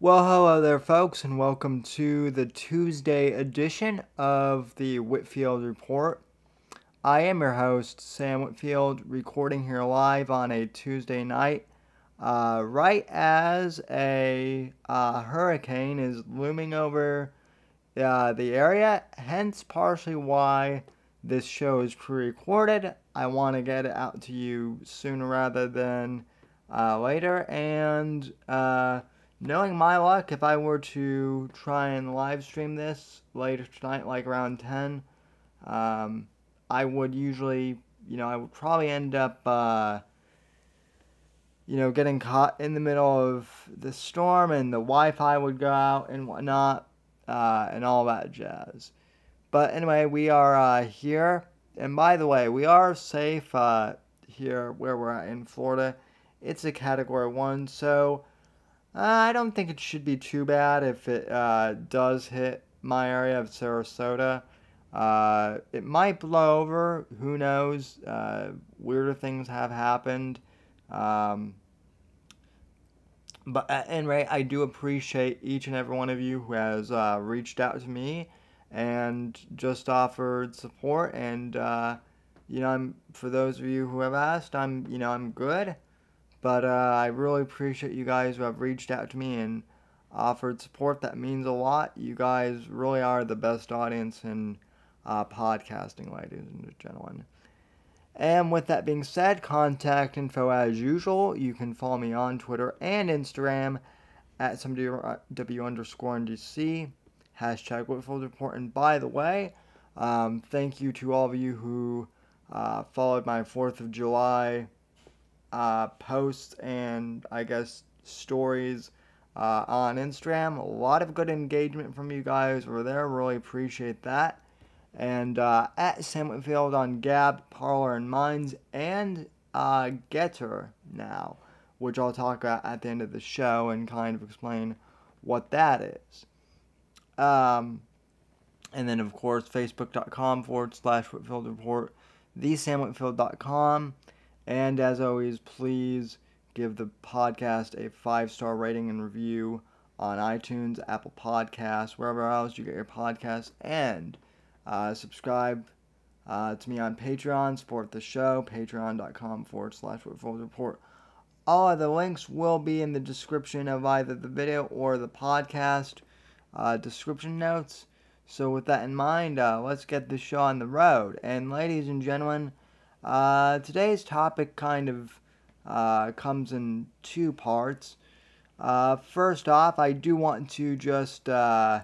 Well, hello there, folks, and welcome to the Tuesday edition of the Whitfield Report. I am your host, Sam Whitfield, recording here live on a Tuesday night, right as a hurricane is looming over the area, hence partially why this show is pre-recorded. I want to get it out to you sooner rather than later, and knowing my luck, if I were to try and live stream this later tonight, like around 10, I would usually, I would probably end up, getting caught in the middle of the storm and the Wi-Fi would go out and whatnot, and all that jazz. But anyway, we are here. And by the way, we are safe here where we're at in Florida. It's a Category 1, so I don't think it should be too bad if it does hit my area of Sarasota. It might blow over. Who knows? Weirder things have happened. But at any rate, I do appreciate each and every one of you who has reached out to me and just offered support. And for those of you who have asked, I'm good. But I really appreciate you guys who have reached out to me and offered support. That means a lot. You guys really are the best audience in podcasting, ladies and gentlemen. And with that being said, contact info as usual. You can follow me on Twitter and Instagram at SMW_NDC, hashtag Whitfield Report. And by the way, thank you to all of you who followed my 4th of July posts and I guess stories on Instagram. A lot of good engagement from you guys over there. Really appreciate that. And at Sam Whitfield on Gab, Parler, and Minds, and Getter now, which I'll talk about at the end of the show and kind of explain what that is. And then, of course, Facebook.com/Whitfield Report, thesamwhitfield.com. And as always, please give the podcast a 5-star rating and review on iTunes, Apple Podcasts, wherever else you get your podcasts. And subscribe to me on Patreon, support the show, patreon.com/Whitfield Report. All of the links will be in the description of either the video or the podcast description notes. So with that in mind, let's get the show on the road. And ladies and gentlemen, today's topic kind of comes in two parts. First off, I do want to just play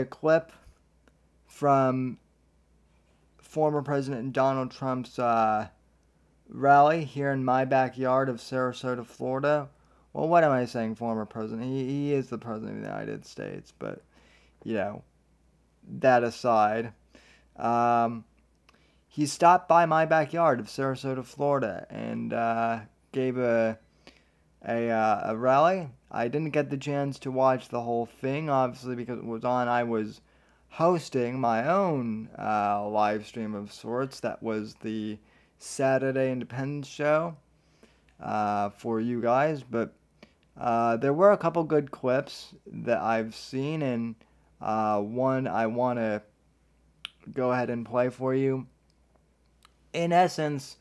a clip from former President Donald Trump's rally here in my backyard of Sarasota, Florida. Well, what am I saying, former president? He is the president of the United States, but, that aside. He stopped by my backyard of Sarasota, Florida, and gave a rally. I didn't get the chance to watch the whole thing, obviously, because it was on. I was hosting my own live stream of sorts. That was the Saturday Independence show for you guys. But there were a couple good clips that I've seen, and one I want to go ahead and play for you. In essence,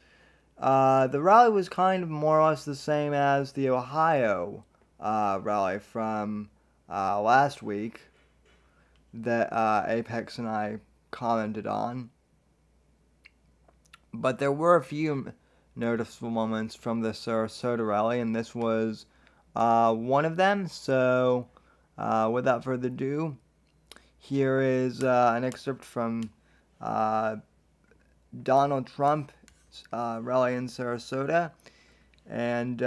the rally was kind of more or less the same as the Ohio rally from last week that Apex and I commented on. But there were a few noticeable moments from the Sarasota rally, and this was one of them. So, without further ado, here is an excerpt from Donald Trump's rally in Sarasota. And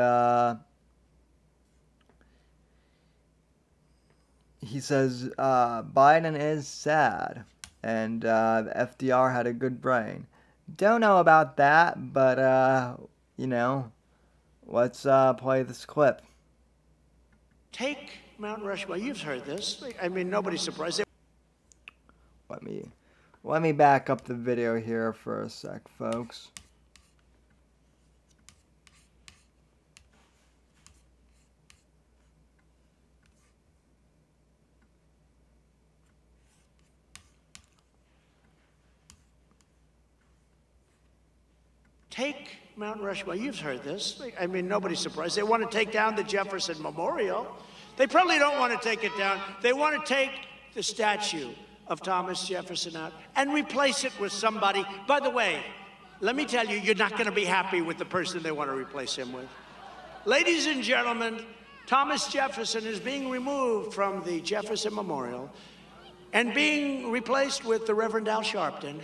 he says, Biden is sad, and the FDR had a good brain. Don't know about that, but, let's play this clip. Take Mount Rushmore. You've heard this. I mean, nobody's surprised. Let me back up the video here for a sec, folks. take Mount Rushmore. You've heard this. I mean, nobody's surprised. They want to take down the Jefferson Memorial. They probably don't want to take it down. They want to take the statue of Thomas Jefferson out and replace it with somebody. By the way, let me tell you, you're not going to be happy with the person they want to replace him with. Ladies and gentlemen, Thomas Jefferson is being removed from the Jefferson Memorial and being replaced with the Reverend Al Sharpton.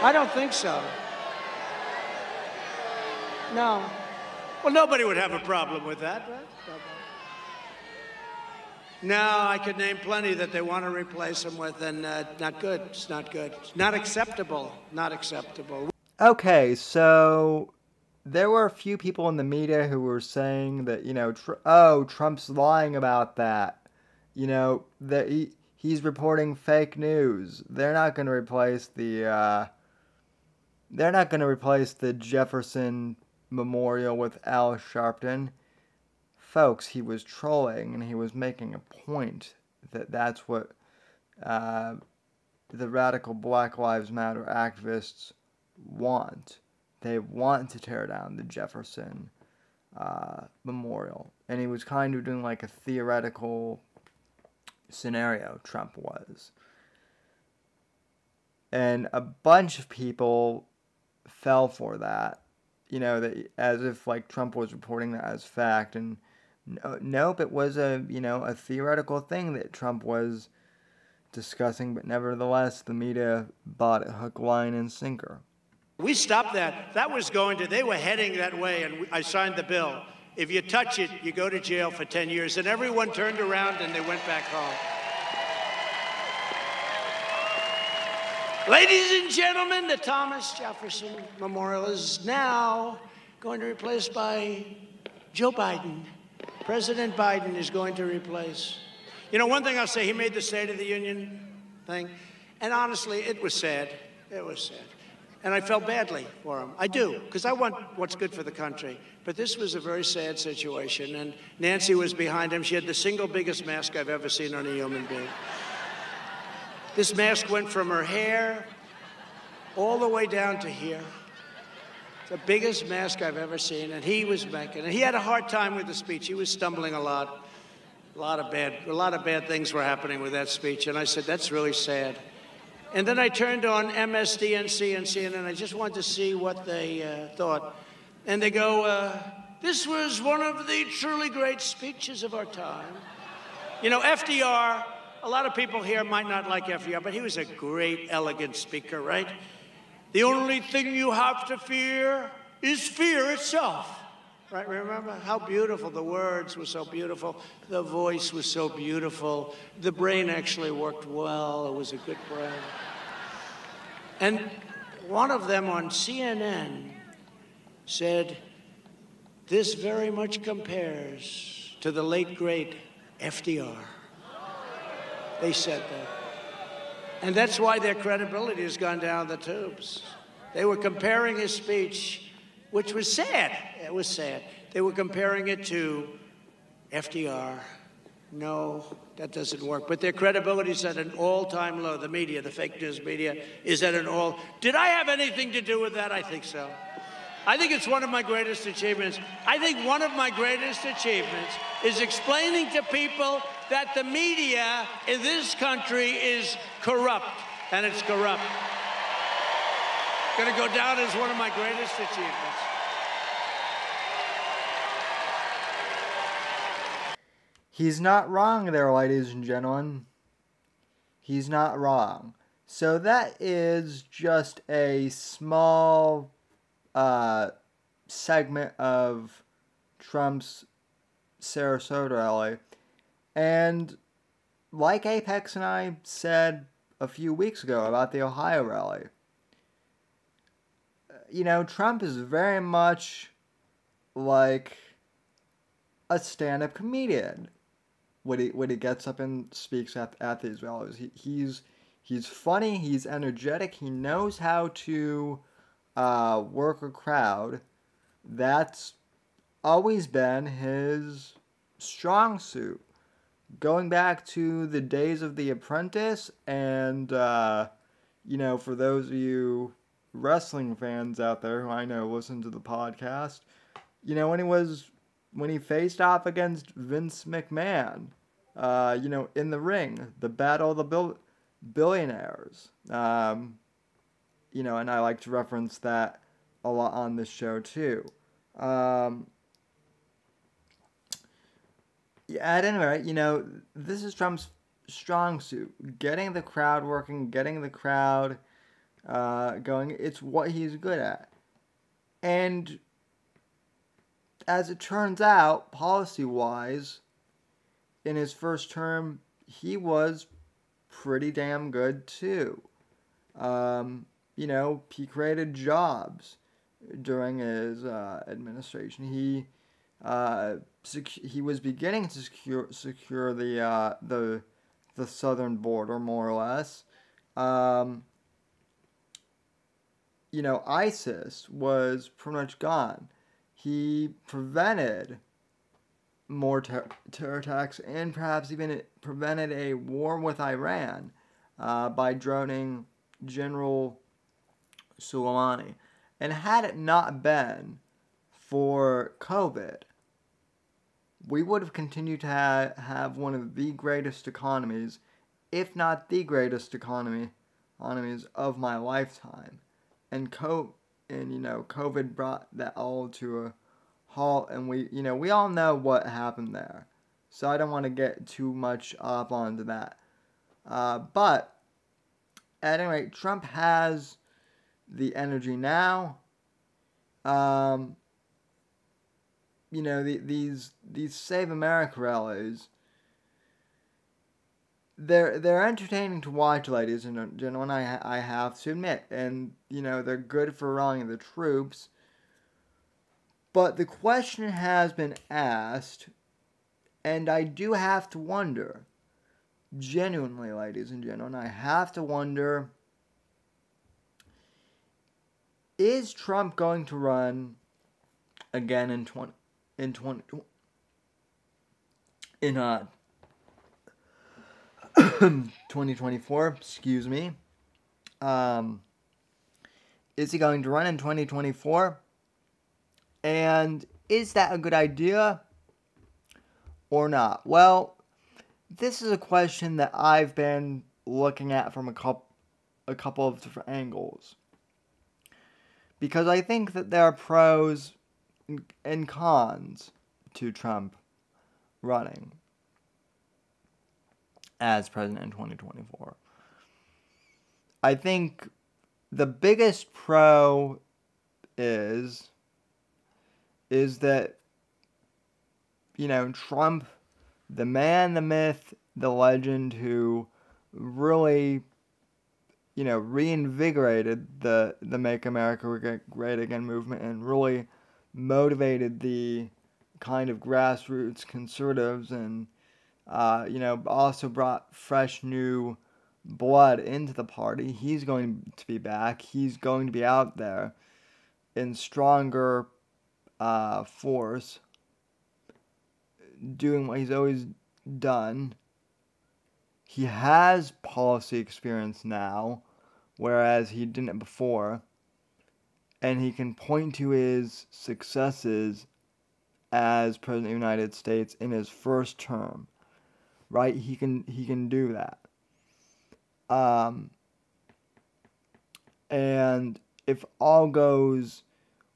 I don't think so. No. Well, nobody would have a problem with that, right? No, I could name plenty that they want to replace him with, and not good. It's not good. It's not acceptable. Not acceptable. Okay, so there were a few people in the media who were saying that, you know, Trump's lying about that. You know, that he's reporting fake news. They're not going to replace the Jefferson Memorial with Al Sharpton. Folks, he was trolling, and he was making a point that that's what the radical Black Lives Matter activists want. They want to tear down the Jefferson Memorial. And he was kind of doing like a theoretical scenario, Trump was. And a bunch of people fell for that. You know, that as if like Trump was reporting that as fact, and nope, it was a theoretical thing that Trump was discussing, but nevertheless the media bought it hook, line, and sinker. We stopped that. That was they were heading that way, and I signed the bill. If you touch it, you go to jail for 10 years. And everyone turned around and they went back home. Ladies and gentlemen, the Thomas Jefferson Memorial is now going to be replaced by Joe Biden. President Biden is going to replace. You know, one thing I'll say, he made the State of the Union thing, and honestly, it was sad. It was sad. And I felt badly for him. I do, because I want what's good for the country. But this was a very sad situation, and Nancy was behind him. She had the single biggest mask I've ever seen on a human being. This mask went from her hair all the way down to here. The biggest mask I've ever seen, and he was making it. He had a hard time with the speech. He was stumbling a lot. A lot of bad things were happening with that speech, and I said, that's really sad. And then I turned on MSDNC and CNN. I just wanted to see what they thought. And they go, this was one of the truly great speeches of our time. You know, FDR, a lot of people here might not like FDR, but he was a great, elegant speaker, right? The only thing you have to fear is fear itself. Right, remember how beautiful the words were, so beautiful. The voice was so beautiful. The brain actually worked well. It was a good brain. And one of them on CNN said, this very much compares to the late, great FDR. They said that. And that's why their credibility has gone down the tubes. They were comparing his speech, which was sad. It was sad. They were comparing it to FDR. No, that doesn't work. But their credibility is at an all-time low. The media, the fake news media, is at an all. Did I have anything to do with that? I think so. I think it's one of my greatest achievements. I think one of my greatest achievements is explaining to people that the media in this country is corrupt, and it's corrupt. Going to go down as one of my greatest achievements. He's not wrong there, ladies and gentlemen. He's not wrong. So that is just a small segment of Trump's Sarasota rally. And like Apex and I said a few weeks ago about the Ohio rally, you know, Trump is very much like a stand-up comedian when he gets up and speaks at these rallies. He's funny, he's energetic, he knows how to work a crowd. That's always been his strong suit. going back to the days of The Apprentice, and for those of you wrestling fans out there who I know listen to the podcast, when he faced off against Vince McMahon, in the ring, the battle of the billionaires, and I like to reference that a lot on this show too. Yeah, at any rate, this is Trump's strong suit. Getting the crowd working, getting the crowd going. It's what he's good at. And as it turns out, policy-wise, in his first term, he was pretty damn good too. He created jobs during his administration. He was beginning to secure the southern border, more or less. ISIS was pretty much gone. He prevented more terror attacks and perhaps even prevented a war with Iran by droning General Soleimani. And had it not been for COVID, we would have continued to have one of the greatest economies, if not the greatest economies of my lifetime. And COVID brought that all to a halt, and we all know what happened there. So I don't want to get too much up onto that. But at any rate, Trump has the energy now. These Save America rallies, they're entertaining to watch, ladies and gentlemen. I have to admit, and they're good for rallying the troops. But the question has been asked, and I do have to wonder, genuinely, ladies and gentlemen, I have to wonder: is Trump going to run again in 2024? Excuse me. Is he going to run in 2024? And is that a good idea or not? Well, this is a question that I've been looking at from a couple of different angles, because I think that there are pros and cons to Trump running as president in 2024. I think the biggest pro is that, Trump, the man, the myth, the legend, who really, reinvigorated the Make America Great Again movement and really motivated the kind of grassroots conservatives, and also brought fresh new blood into the party. He's going to be back. He's going to be out there in stronger force, doing what he's always done. He has policy experience now, whereas he didn't before, and he can point to his successes as President of the United States in his first term, right? He can do that. And if all goes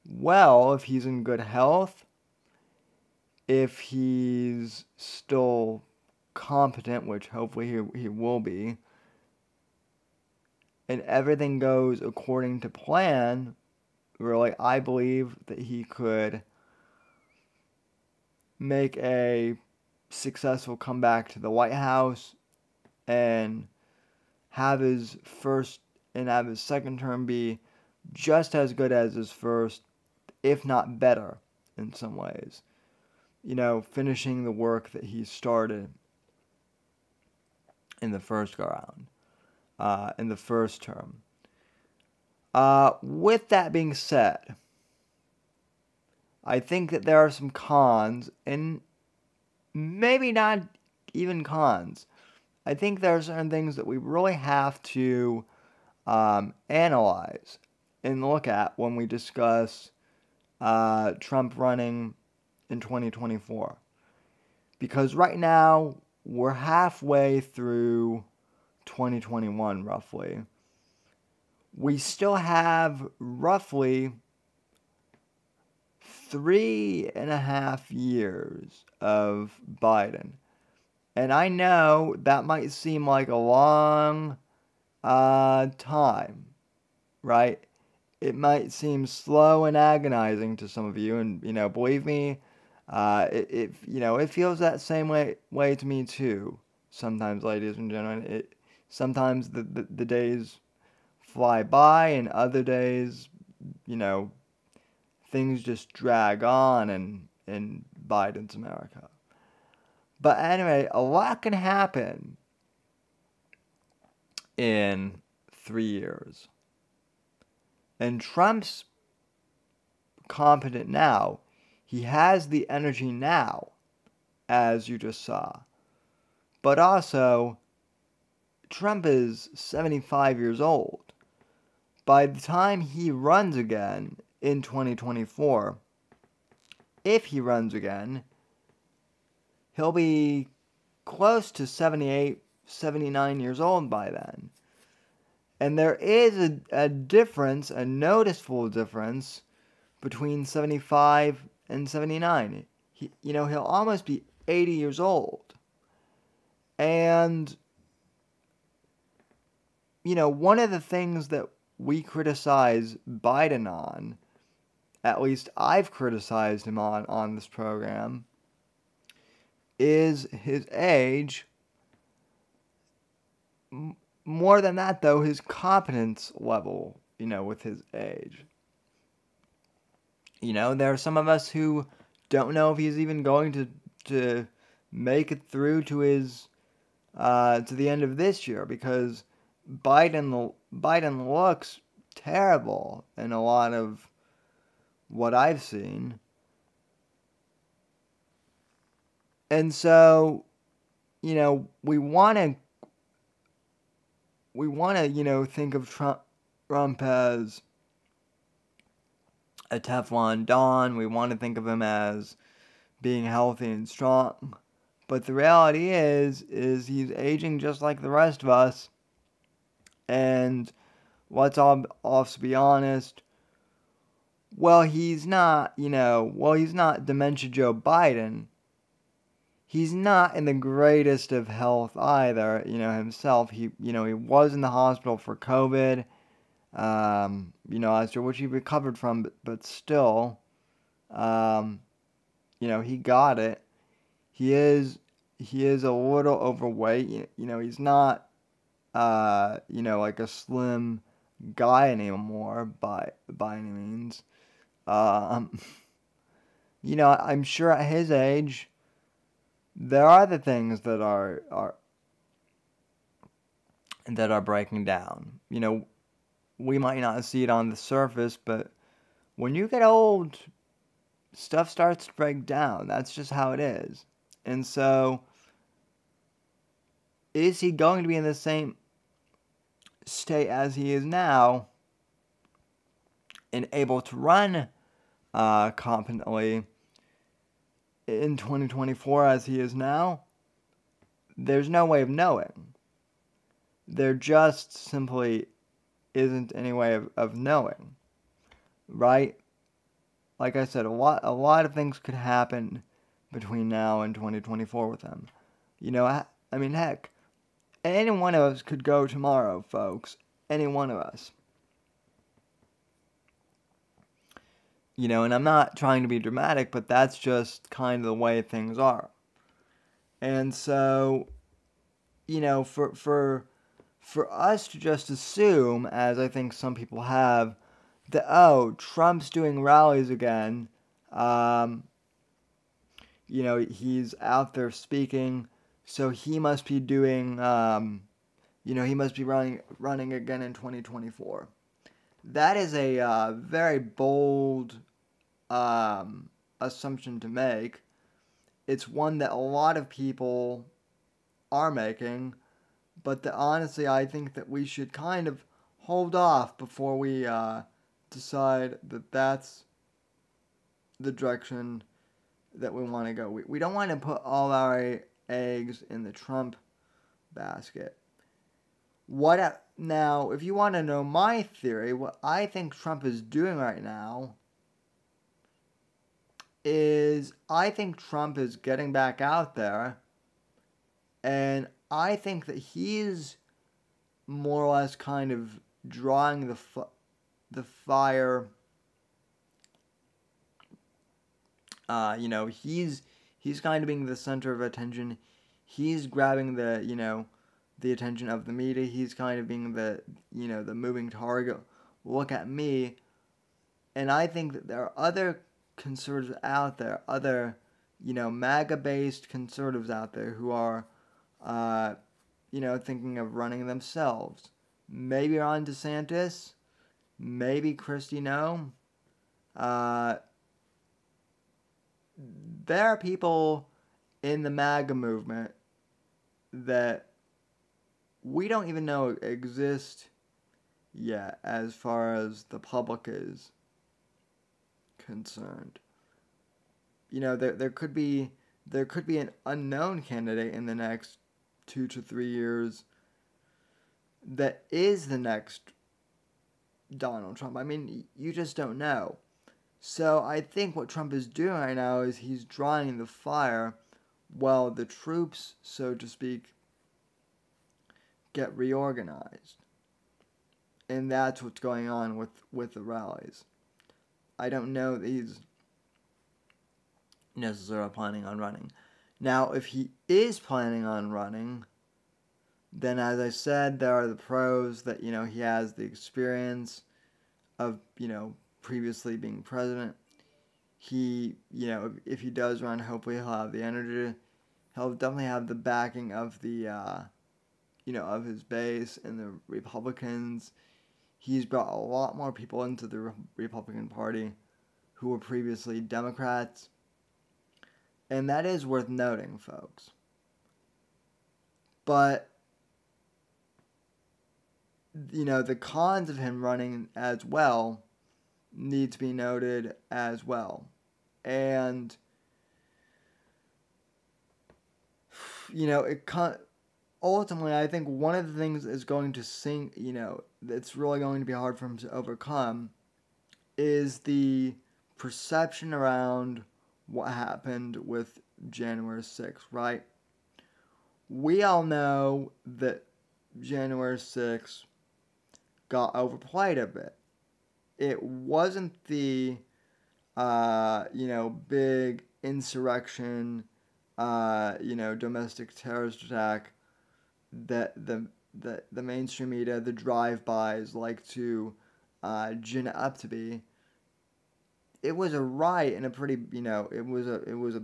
well, if he's in good health, if he's still competent, which hopefully he will be, and everything goes according to plan, really, I believe that he could make a successful comeback to the White House and have his second term be just as good as his first, if not better in some ways. Finishing the work that he started in the first go round, in the first term. With that being said, I think that there are some cons, and maybe not even cons. I think there are certain things that we really have to analyze and look at when we discuss Trump running in 2024. Because right now, we're halfway through 2021, roughly. We still have roughly 3.5 years of Biden. And I know that might seem like a long time, right? It might seem slow and agonizing to some of you, and believe me, it feels that same way to me too. Sometimes, ladies and gentlemen, sometimes the days fly by, and other days, things just drag on in Biden's America. But anyway, a lot can happen in 3 years. And Trump's competent now. He has the energy now, as you just saw. But also, Trump is 75 years old. By the time he runs again in 2024, if he runs again, he'll be close to 78, 79 years old by then. And there is a difference, a noticeable difference, between 75 and 79. He'll almost be 80 years old. And, one of the things that we criticize Biden on, at least I've criticized him on this program, is his age. More than that, though, his competence level, with his age. There are some of us who don't know if he's even going to make it through to his to the end of this year, because Biden looks terrible in a lot of what I've seen. And so, we want to think of Trump as a Teflon Don. We want to think of him as being healthy and strong. But the reality is he's aging just like the rest of us. And let's also be honest. Well, he's not Dementia Joe Biden. He's not in the greatest of health either, himself. He was in the hospital for COVID. After which he recovered from, but still, he got it. He is a little overweight. He's not, like a slim guy anymore by any means. I'm sure at his age, there are the things that are breaking down. We might not see it on the surface, but when you get old, stuff starts to break down. That's just how it is. And so, is he going to be in the same state as he is now and able to run competently in 2024 as he is now? There's no way of knowing. There just simply isn't any way of knowing, right? Like I said, a lot of things could happen between now and 2024 with him. Heck, any one of us could go tomorrow, folks. Any one of us. And I'm not trying to be dramatic, but that's just kind of the way things are. And so, for us to just assume, as I think some people have, that, Trump's doing rallies again, he's out there speaking, so he must be doing, he must be running again in 2024. That is a very bold assumption to make. It's one that a lot of people are making, but that honestly I think that we should kind of hold off before we decide that that's the direction that we want to go. We don't want to put all our eggs in the Trump basket. Now, if you want to know my theory, what I think Trump is doing right now is I think Trump is getting back out there, and I think that he's more or less kind of drawing the fire. He's kind of being the center of attention. He's grabbing the attention of the media. He's kind of being the moving target. Look at me. And I think that there are other conservatives out there, other, MAGA-based conservatives out there who are, thinking of running themselves. Maybe Ron DeSantis, maybe Kristi Noem. There are people in the MAGA movement that we don't even know exist yet as far as the public is concerned. There could be an unknown candidate in the next 2 to 3 years that is the next Donald Trump. I mean, you just don't know. So I think what Trump is doing right now is he's drawing the fire while the troops, so to speak, get reorganized. And that's what's going on with the rallies. I don't know that he's necessarily planning on running. Now, if he is planning on running, then as I said, there are the pros that, he has the experience of, previously being president. He, if he does run, hopefully he'll have the energy. He'll definitely have the backing of the, of his base and the Republicans. He's brought a lot more people into the Republican Party who were previously Democrats. And that is worth noting, folks. But, the cons of him running as well need to be noted as well. And, ultimately, I think one of the things is going to that's really going to be hard for him to overcome is the perception around what happened with January 6th, right? We all know that January 6th got overplayed a bit. It wasn't the, big insurrection, domestic terrorist attack that the mainstream media, the drive-bys like to gin it up to be. It was a riot and a pretty, it was a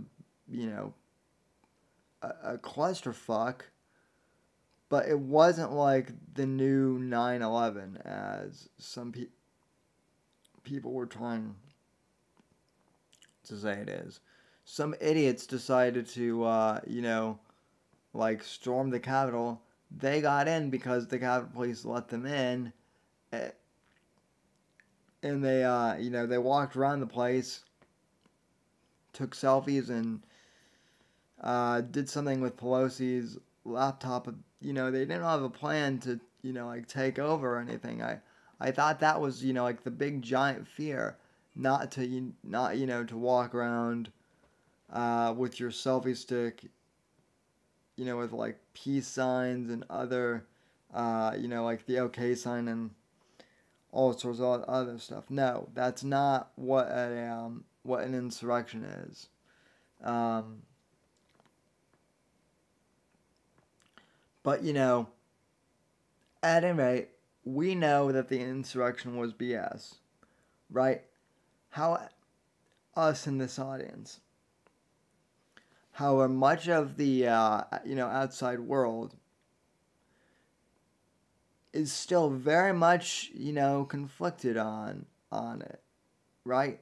clusterfuck, but it wasn't like the new 9/11 as some people were trying to say it is. Some idiots decided to, storm the Capitol. They got in because the Capitol Police let them in. And they, they walked around the place, took selfies, and did something with Pelosi's laptop. They didn't have a plan to, take over or anything. I thought that was, the big giant fear, not to walk around with your selfie stick, with peace signs and other, the OK sign and all sorts of other stuff. No, that's not what an insurrection is. But at any rate, we know that the insurrection was BS, right? How us in this audience, however, much of the outside world is still very much, conflicted on it, right?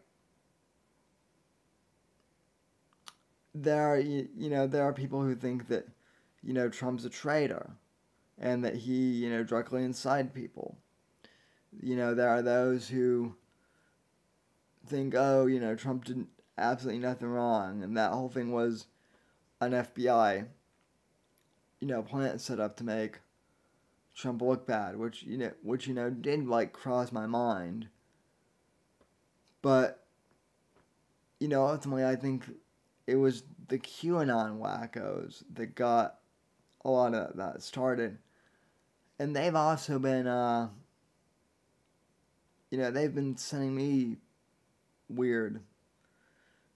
There are people who think that, Trump's a traitor and that he, directly incited people. There are those who think, oh, Trump did absolutely nothing wrong, and that whole thing was an FBI, plan set up to make Trump look bad, which did like cross my mind. But ultimately, I think it was the QAnon wackos that got a lot of that started, and they've also been, they've been sending me weird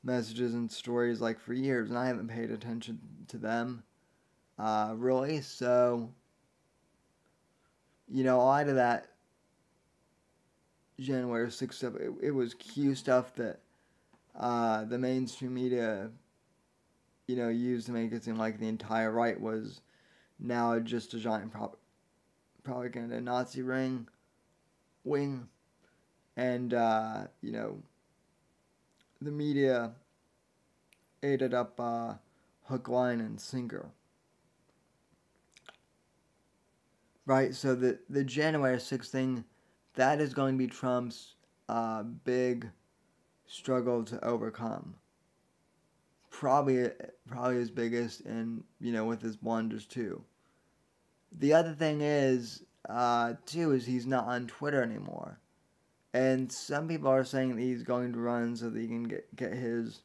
messages and stories like for years, and I haven't paid attention to them, really. So, a lot of that January 6th stuff, it was Q stuff that the mainstream media, used to make it seem like the entire right was now just a giant propaganda Nazi wing, and the media ate it up hook, line, and sinker. Right, so the January 6th thing, that is going to be Trump's big struggle to overcome. Probably his biggest, and with his blunders too. The other thing is, too, is he's not on Twitter anymore. And some people are saying that he's going to run so that he can get his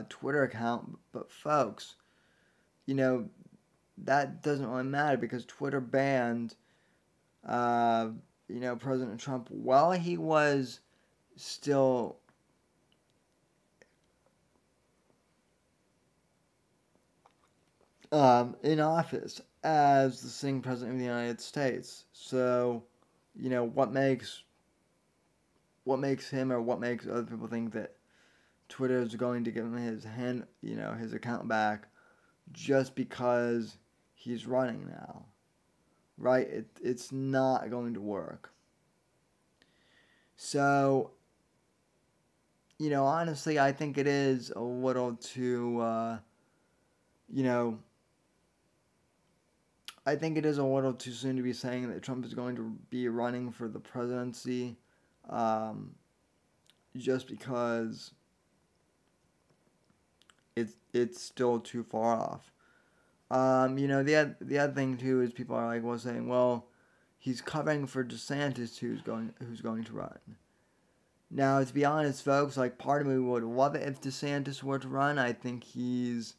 Twitter account. But folks, that doesn't really matter because Twitter banned, President Trump while he was still in office as the sitting president of the United States. So, what makes him or what makes other people think that Twitter is going to give him his account back just because he's running now, right? It's not going to work. So, honestly, I think it is a little too, I think it is a little too soon to be saying that Trump is going to be running for the presidency, just because it's still too far off. The other thing too is people are saying, well, he's covering for DeSantis who's going to run. Now, to be honest, folks, part of me would love it if DeSantis were to run. I think he's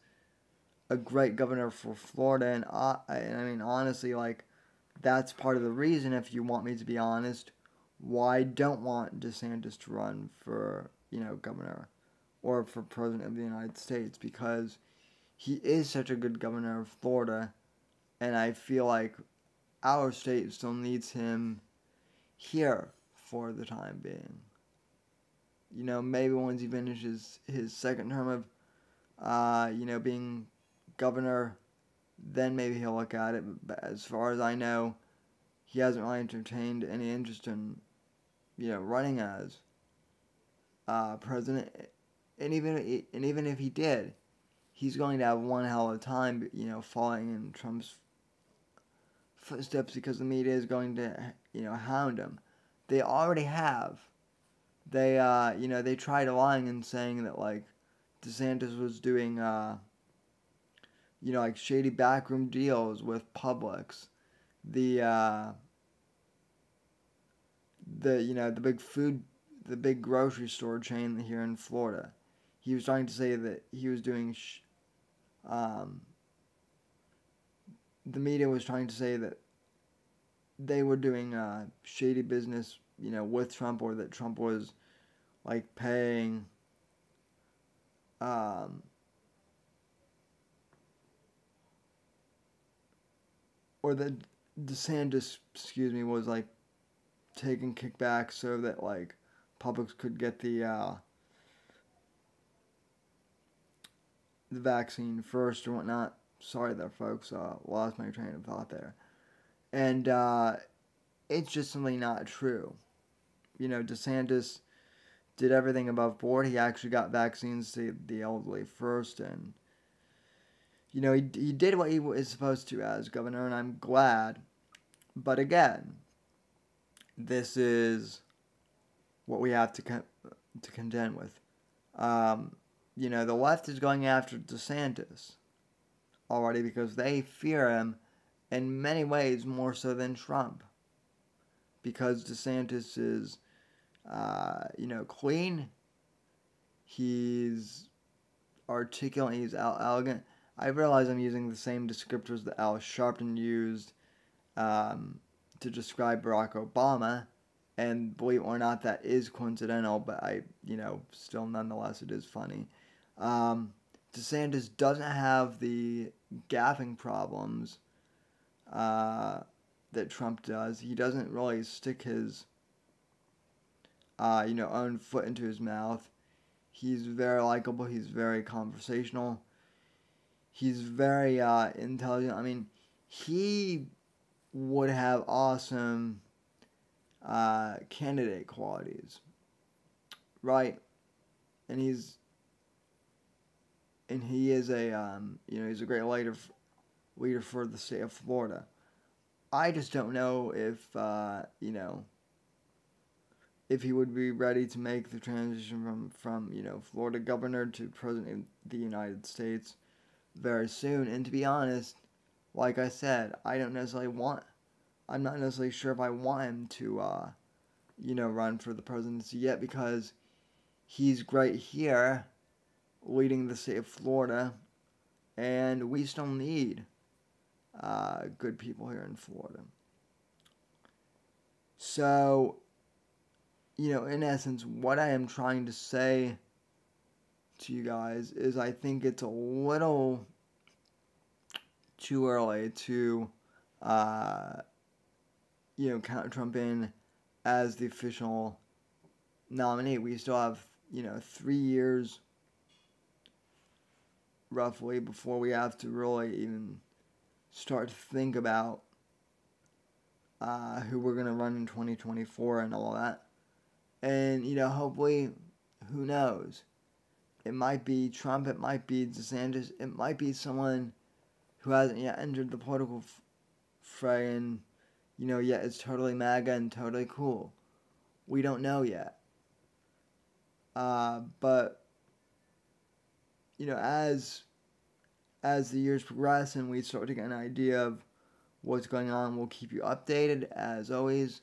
a great governor for Florida, and I mean, honestly, that's part of the reason, if you want me to be honest, why I don't want DeSantis to run for, governor or for president of the United States, because he is such a good governor of Florida, and I feel like our state still needs him here for the time being. Maybe once he finishes his second term of, being governor, then maybe he'll look at it. But as far as I know, he hasn't really entertained any interest in, running as president. And even if he did, he's going to have one hell of a time, following in Trump's footsteps, because the media is going to, hound him. They already have. They, they tried lying and saying that, DeSantis was doing, shady backroom deals with Publix. The big grocery store chain here in Florida. He was trying to say that he was doing, the media was trying to say that they were doing shady business, with Trump, or that Trump was, paying, or that DeSantis, was, taking kickbacks so that, Publix could get the vaccine first or whatnot. Sorry there, folks. Lost my train of thought there. And it's just simply not true. DeSantis did everything above board. He actually got vaccines to the elderly first, and he did what he was supposed to as governor, and I'm glad. But again, this is what we have to contend with. The left is going after DeSantis already because they fear him in many ways more so than Trump. Because DeSantis is, clean, he's articulate, he's elegant. I realize I'm using the same descriptors that Al Sharpton used to describe Barack Obama, and believe it or not, that is coincidental, but still nonetheless, it is funny. DeSantis doesn't have the gaffing problems that Trump does. He doesn't really stick his, own foot into his mouth. He's very likable. He's very conversational. He's very intelligent. I mean, he would have awesome candidate qualities, right? And he is he's a great leader for the state of Florida. I just don't know if he would be ready to make the transition from Florida governor to president of the United States very soon. And to be honest, like I said, I'm not necessarily sure if I want him to run for the presidency yet, because he's great here leading the state of Florida, and we still need good people here in Florida. So, in essence, what I am trying to say to you guys is I think it's a little too early to, count Trump in as the official nominee. We still have, 3 years roughly before we have to really even start to think about who we're going to run in 2024 and all that. And, hopefully, who knows? It might be Trump, it might be DeSantis, it might be someone who hasn't yet entered the political fray and, yet it's totally MAGA and totally cool. We don't know yet. But, as the years progress and we start to get an idea of what's going on, we'll keep you updated as always.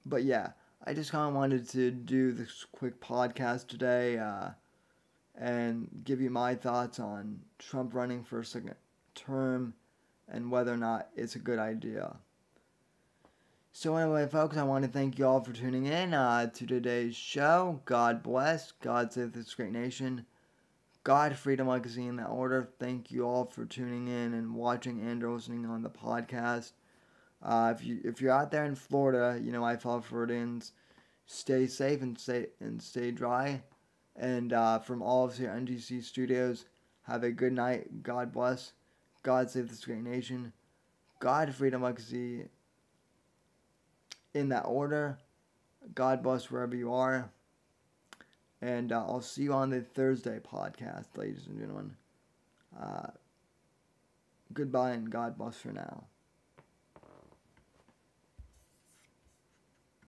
But yeah, I just kind of wanted to do this quick podcast today and give you my thoughts on Trump running for a second term and whether or not it's a good idea. So anyway, folks, I want to thank you all for tuning in to today's show. God bless. God save this great nation. God, freedom, legacy, in that order. Thank you all for tuning in and watching and listening on the podcast. If you're out there in Florida, my fellow Floridians, stay safe and stay dry. And from all of us here at NGC Studios, have a good night. God bless. God save this great nation. God, freedom, legacy, in that order. God bless wherever you are. And I'll see you on the Thursday podcast, ladies and gentlemen. Goodbye and God bless for now.